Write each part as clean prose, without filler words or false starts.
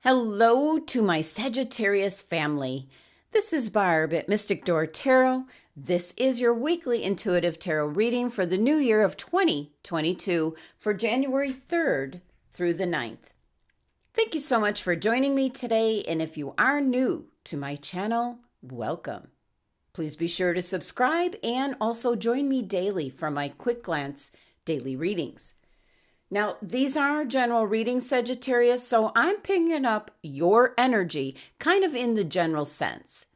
Hello to my Sagittarius family. This is Barb at Mystic Door Tarot. This is your weekly intuitive tarot reading for the new year of 2022 for January 3rd through the 9th. Thank you so much for joining me today, and if you are new to my channel, welcome. Please be sure to subscribe and also join me daily for my quick glance daily readings. Now, these are general readings, Sagittarius, so I'm picking up your energy kind of in the general sense.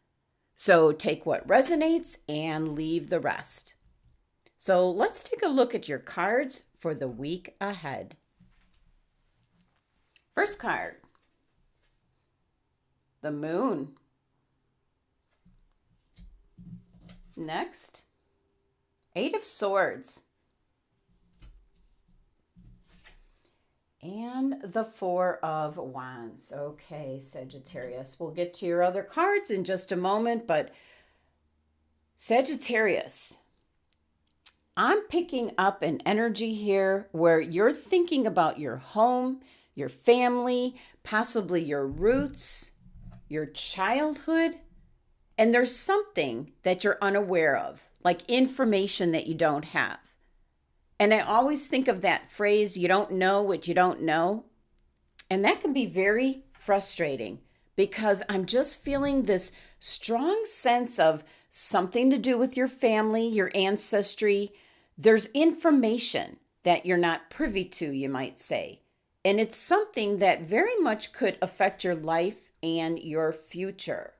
So take what resonates and leave the rest. So let's take a look at your cards for the week ahead. First card, the Moon. Next, Eight of Swords. And the Four of Wands. Okay, Sagittarius. We'll get to your other cards in just a moment, but Sagittarius, I'm picking up an energy here where you're thinking about your home, your family, possibly your roots, your childhood, and there's something that you're unaware of, like information that you don't have. And I always think of that phrase, you don't know what you don't know. And that can be very frustrating because I'm just feeling this strong sense of something to do with your family, your ancestry. There's information that you're not privy to, you might say. And it's something that very much could affect your life and your future.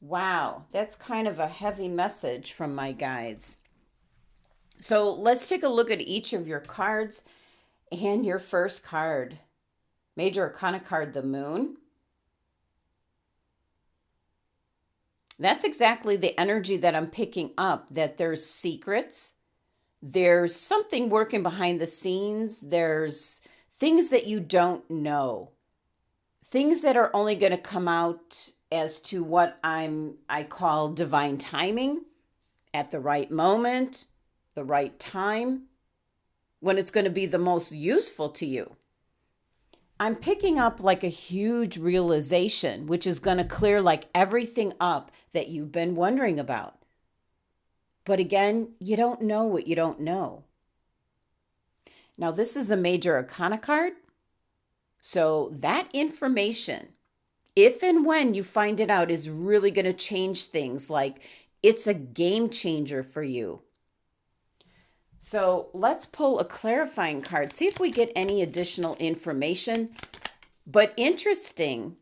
Wow, that's kind of a heavy message from my guides. So let's take a look at each of your cards. And your first card, Major Arcana card, the Moon. That's exactly the energy that I'm picking up, that there's secrets. There's something working behind the scenes. There's things that you don't know. Things that are only going to come out as to what I call divine timing at the right moment, the right time, when it's going to be the most useful to you. I'm picking up like a huge realization, which is going to clear like everything up that you've been wondering about. But again, you don't know what you don't know. Now, this is a Major Arcana card. So that information, if and when you find it out, is really going to change things. Like it's a game changer for you. So let's pull a clarifying card. See if we get any additional information. But interesting,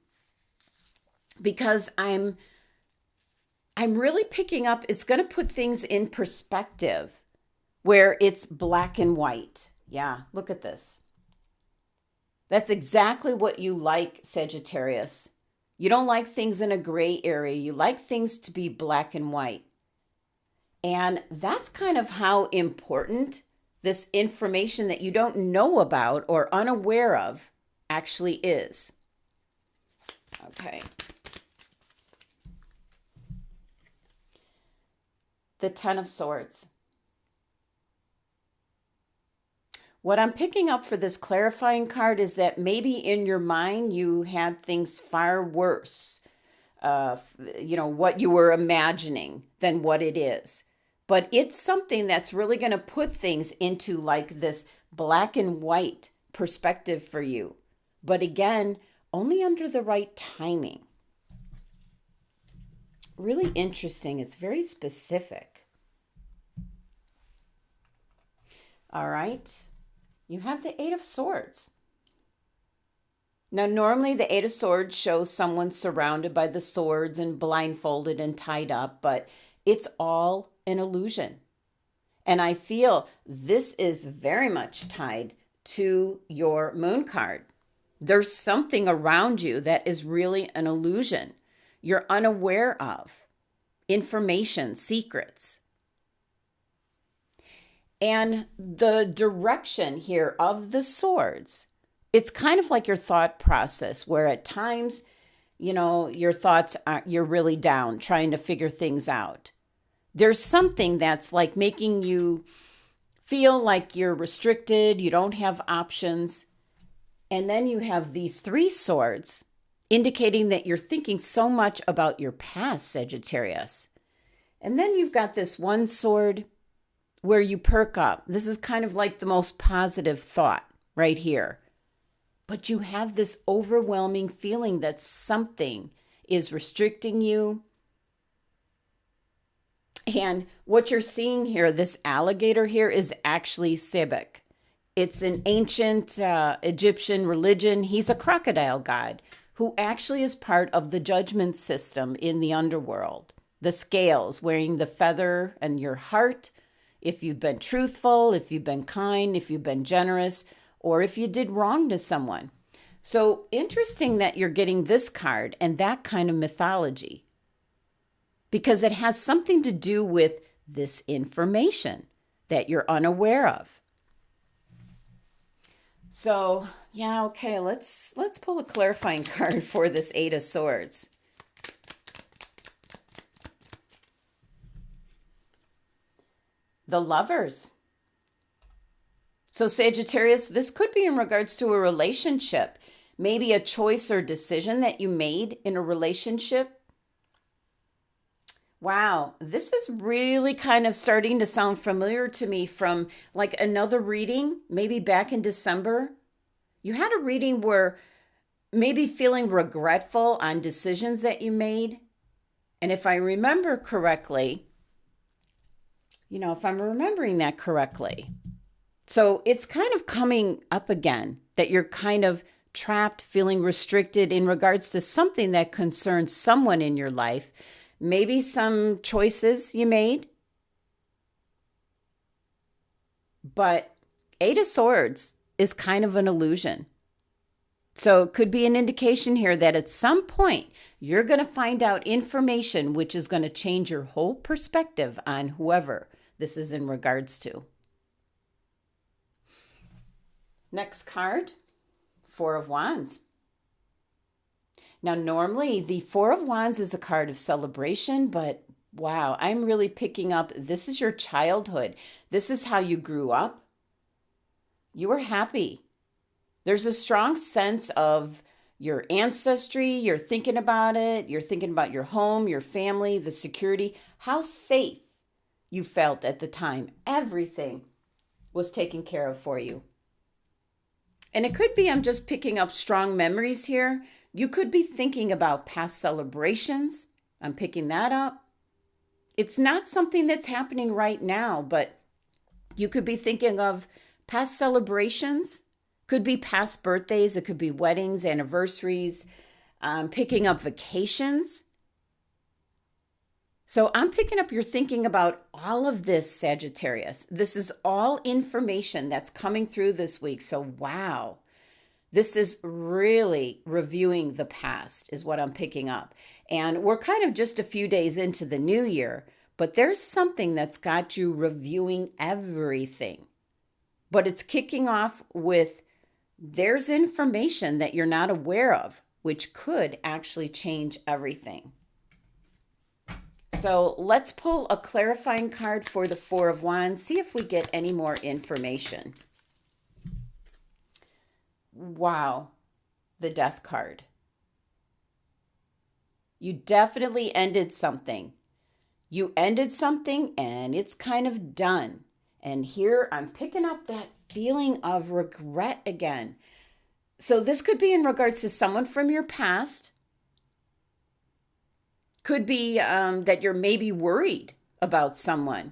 because I'm really picking up, it's going to put things in perspective where it's black and white. Yeah, look at this. That's exactly what you like, Sagittarius. You don't like things in a gray area. You like things to be black and white. And that's kind of how important this information that you don't know about or unaware of actually is. Okay. The Ten of Swords. What I'm picking up for this clarifying card is that maybe in your mind you had things far worse, what you were imagining than what it is. But it's something that's really going to put things into like this black and white perspective for you. But again, only under the right timing. Really interesting. It's very specific. All right. You have the Eight of Swords. Now, normally the Eight of Swords shows someone surrounded by the swords and blindfolded and tied up, but it's all an illusion. And I feel this is very much tied to your Moon card. There's something around you that is really an illusion. You're unaware of information, secrets. And the direction here of the swords, it's kind of like your thought process where at times, your thoughts you're really down trying to figure things out. There's something that's like making you feel like you're restricted, you don't have options. And then you have these 3 swords, indicating that you're thinking so much about your past, Sagittarius. And then you've got this 1 sword where you perk up. This is kind of like the most positive thought right here. But you have this overwhelming feeling that something is restricting you. And what you're seeing here, this alligator here, is actually Sebek. It's an ancient Egyptian religion. He's a crocodile god who actually is part of the judgment system in the underworld. The scales, wearing the feather and your heart, if you've been truthful, if you've been kind, if you've been generous, or if you did wrong to someone. So interesting that you're getting this card and that kind of mythology, because it has something to do with this information that you're unaware of. So, yeah, okay, let's pull a clarifying card for this 8 of Swords. The Lovers. So Sagittarius, this could be in regards to a relationship, maybe a choice or decision that you made in a relationship. Wow, this is really kind of starting to sound familiar to me from like another reading, maybe back in December. You had a reading where maybe feeling regretful on decisions that you made. And if I remember correctly, if I'm remembering that correctly, so it's kind of coming up again that you're kind of trapped, feeling restricted in regards to something that concerns someone in your life. Maybe some choices you made. But 8 of Swords is kind of an illusion. So it could be an indication here that at some point you're going to find out information which is going to change your whole perspective on whoever this is in regards to. Next card, 4 of Wands. Now, normally the 4 of Wands is a card of celebration, but wow, I'm really picking up, this is your childhood. This is how you grew up. You were happy. There's a strong sense of your ancestry. You're thinking about it. You're thinking about your home, your family, the security, how safe you felt at the time. Everything was taken care of for you. And it could be I'm just picking up strong memories here. You could be thinking about past celebrations. I'm picking that up. It's not something that's happening right now, but you could be thinking of past celebrations. Could be past birthdays. It could be weddings, anniversaries, picking up vacations. So I'm picking up you're thinking about all of this, Sagittarius. This is all information that's coming through this week. So wow, this is really reviewing the past is what I'm picking up. And we're kind of just a few days into the new year, but there's something that's got you reviewing everything. But it's kicking off with there's information that you're not aware of, which could actually change everything. So let's pull a clarifying card for the 4 of Wands, see if we get any more information. Wow, the Death card. You definitely ended something. You ended something and it's kind of done. And here I'm picking up that feeling of regret again. So this could be in regards to someone from your past. Could be that you're maybe worried about someone.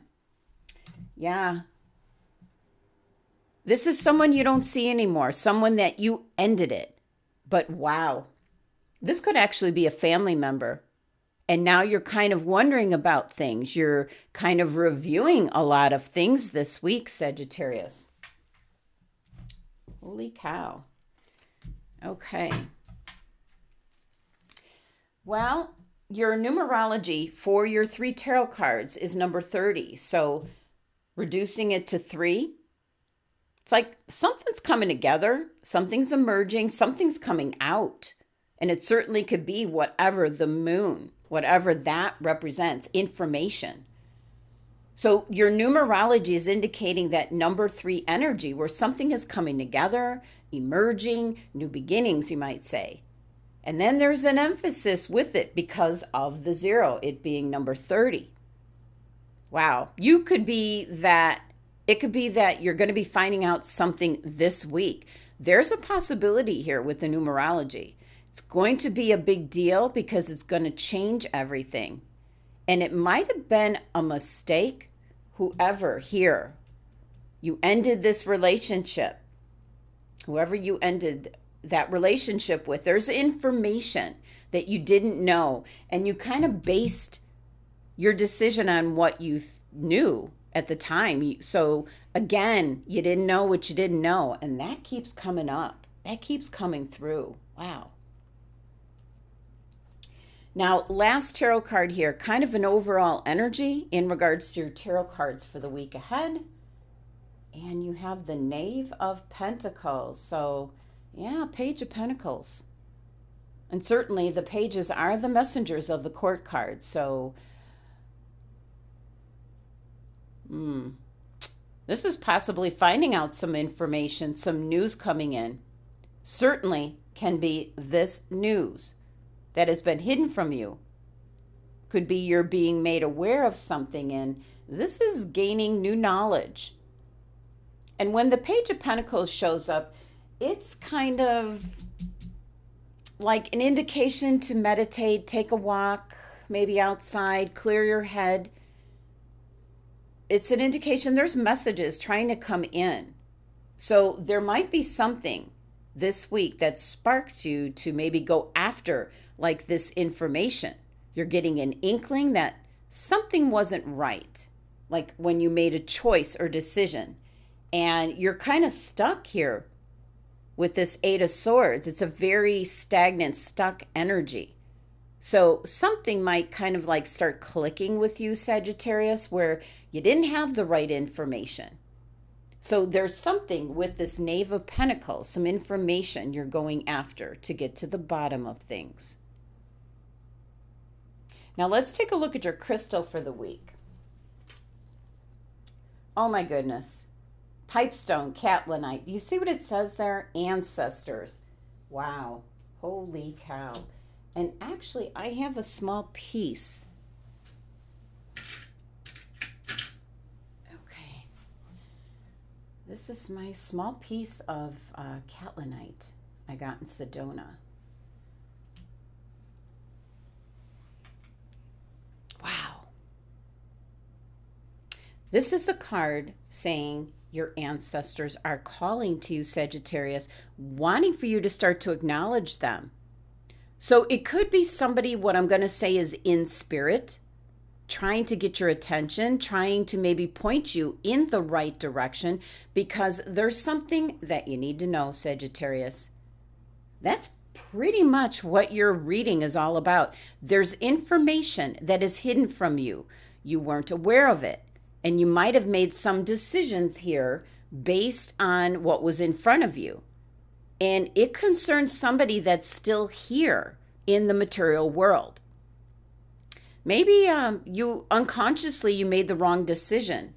Yeah. This is someone you don't see anymore, someone that you ended it. But wow, this could actually be a family member. And now you're kind of wondering about things. You're kind of reviewing a lot of things this week, Sagittarius. Holy cow. Okay. Well, your numerology for your 3 tarot cards is number 30. So reducing it to 3, it's like something's coming together, something's emerging, something's coming out. And it certainly could be whatever the moon, whatever that represents, information. So your numerology is indicating that number 3 energy, where something is coming together, emerging, new beginnings, you might say. And then there's an emphasis with it because of the 0, it being number 30. Wow. You could be that, it could be that you're going to be finding out something this week. There's a possibility here with the numerology. It's going to be a big deal because it's going to change everything. And it might have been a mistake, whoever here, you ended this relationship, whoever you ended that relationship with, there's information that you didn't know, and you kind of based your decision on what you knew at the time. So again, you didn't know what you didn't know, and that keeps coming up. That keeps coming through. Wow. Now, last tarot card here, kind of an overall energy in regards to your tarot cards for the week ahead. And you have the Knave of Pentacles. So, yeah, Page of Pentacles. And certainly the pages are the messengers of the court cards. So, this is possibly finding out some information, some news coming in. Certainly can be this news that has been hidden from you. Could be you're being made aware of something, and this is gaining new knowledge. And when the Page of Pentacles shows up, it's kind of like an indication to meditate, take a walk, maybe outside, clear your head. It's an indication there's messages trying to come in. So there might be something this week that sparks you to maybe go after like this information. You're getting an inkling that something wasn't right, like when you made a choice or decision, and you're kind of stuck here with this 8 of Swords. It's a very stagnant, stuck energy. So something might kind of like start clicking with you, Sagittarius, where you didn't have the right information. So there's something with this Knave of Pentacles, some information you're going after to get to the bottom of things. Now let's take a look at your crystal for the week. Oh my goodness. Pipestone, Catlinite. You see what it says there? Ancestors. Wow. Holy cow. And actually, I have a small piece. Okay. This is my small piece of Catlinite I got in Sedona. Wow. This is a card saying your ancestors are calling to you, Sagittarius, wanting for you to start to acknowledge them. So it could be somebody, what I'm going to say is in spirit, trying to get your attention, trying to maybe point you in the right direction, because there's something that you need to know, Sagittarius. That's pretty much what your reading is all about. There's information that is hidden from you. You weren't aware of it. And you might have made some decisions here based on what was in front of you. And it concerns somebody that's still here in the material world. Maybe you unconsciously, you made the wrong decision.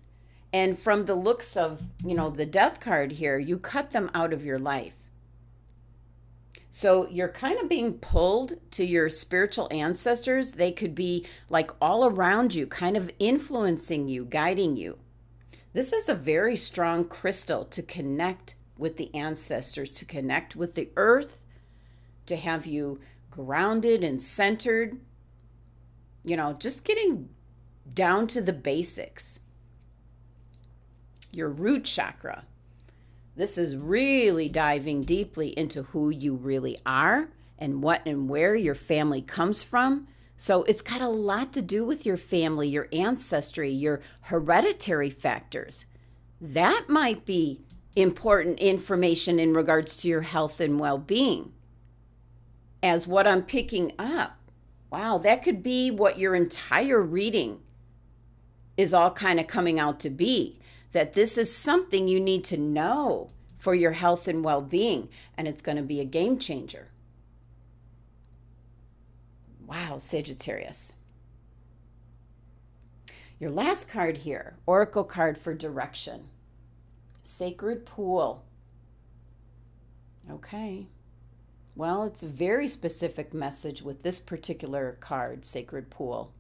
And from the looks of, the death card here, you cut them out of your life. So you're kind of being pulled to your spiritual ancestors. They could be like all around you, kind of influencing you, guiding you. This is a very strong crystal to connect with the ancestors, to connect with the earth, to have you grounded and centered. Just getting down to the basics. Your root chakra. This is really diving deeply into who you really are and what and where your family comes from. So it's got a lot to do with your family, your ancestry, your hereditary factors. That might be important information in regards to your health and well-being. As what I'm picking up, wow, that could be what your entire reading is all kind of coming out to be. That this is something you need to know for your health and well-being, and it's going to be a game changer. Wow, Sagittarius. Your last card here, Oracle card for direction. Sacred Pool. Okay. Well, it's a very specific message with this particular card, Sacred Pool.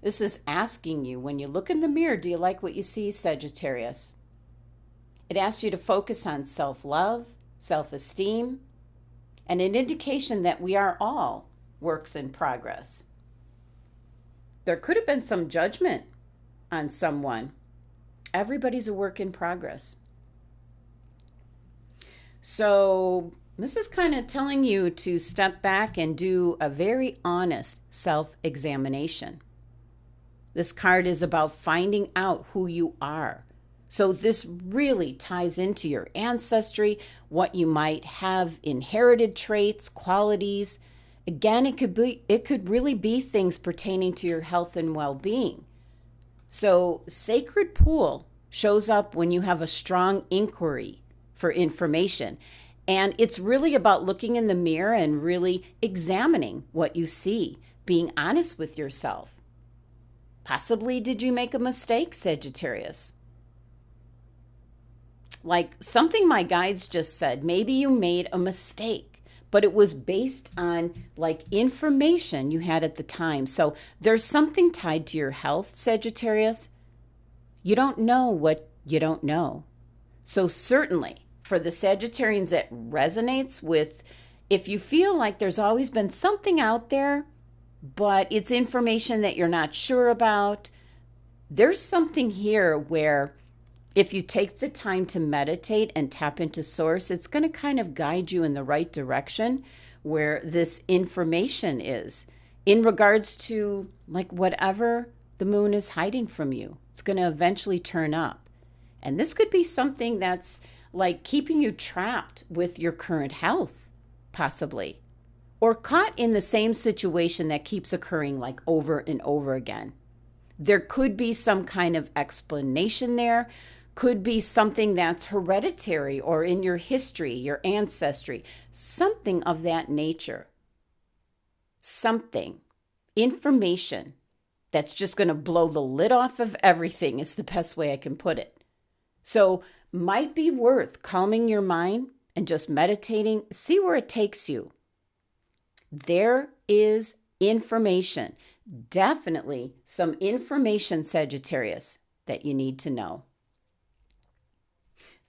This is asking you, when you look in the mirror, do you like what you see, Sagittarius? It asks you to focus on self-love, self-esteem, and an indication that we are all works in progress. There could have been some judgment on someone. Everybody's a work in progress. So this is kind of telling you to step back and do a very honest self-examination. This card is about finding out who you are. So this really ties into your ancestry, what you might have inherited traits, qualities. Again, it could really be things pertaining to your health and well-being. So Sacred Pool shows up when you have a strong inquiry for information. And it's really about looking in the mirror and really examining what you see, being honest with yourself. Possibly, did you make a mistake, Sagittarius? Like something my guides just said, maybe you made a mistake, but it was based on like information you had at the time. So there's something tied to your health, Sagittarius. You don't know what you don't know. So certainly for the Sagittarians that resonates with, if you feel like there's always been something out there, but it's information that you're not sure about, there's something here where if you take the time to meditate and tap into source, it's going to kind of guide you in the right direction where this information is in regards to like whatever the moon is hiding from you. It's going to eventually turn up. And this could be something that's like keeping you trapped with your current health, possibly, or caught in the same situation that keeps occurring like over and over again. There could be some kind of explanation there, could be something that's hereditary or in your history, your ancestry, something of that nature. Something, information that's just going to blow the lid off of everything is the best way I can put it. So might be worth calming your mind and just meditating, see where it takes you. There is information, definitely some information, Sagittarius, that you need to know.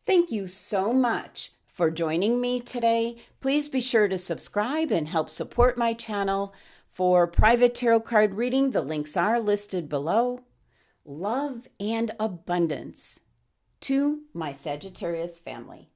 Thank you so much for joining me today. Please be sure to subscribe and help support my channel. For private tarot card reading, the links are listed below. Love and abundance to my Sagittarius family.